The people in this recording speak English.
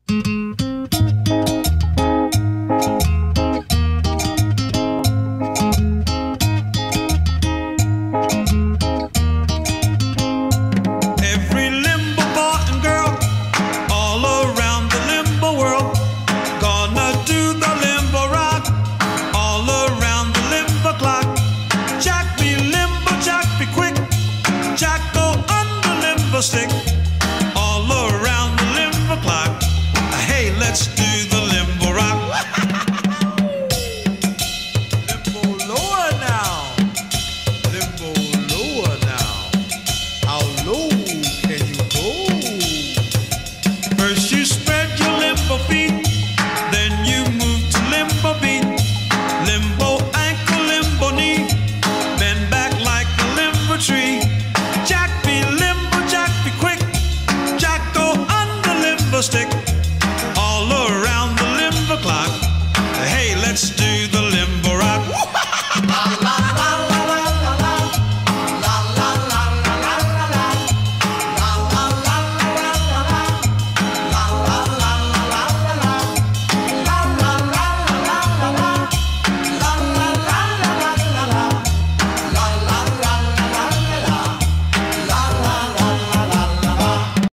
Every limbo boy and girl all around the limbo world gonna do the limbo rock all around the limbo clock. Jack be limbo, Jack be quick, Jack go on the limbo stick all around the limbo clock. Hey, let's do the limbo rock. Limbo lower now, limbo lower now. How low can you go? First you spread your limbo feet, then you move to limbo beat. Limbo ankle, limbo knee, bend back like a limbo tree. Jack be limbo, Jack be quick, Jack go on the limbo stick all around the limbo clock. Hey, let's do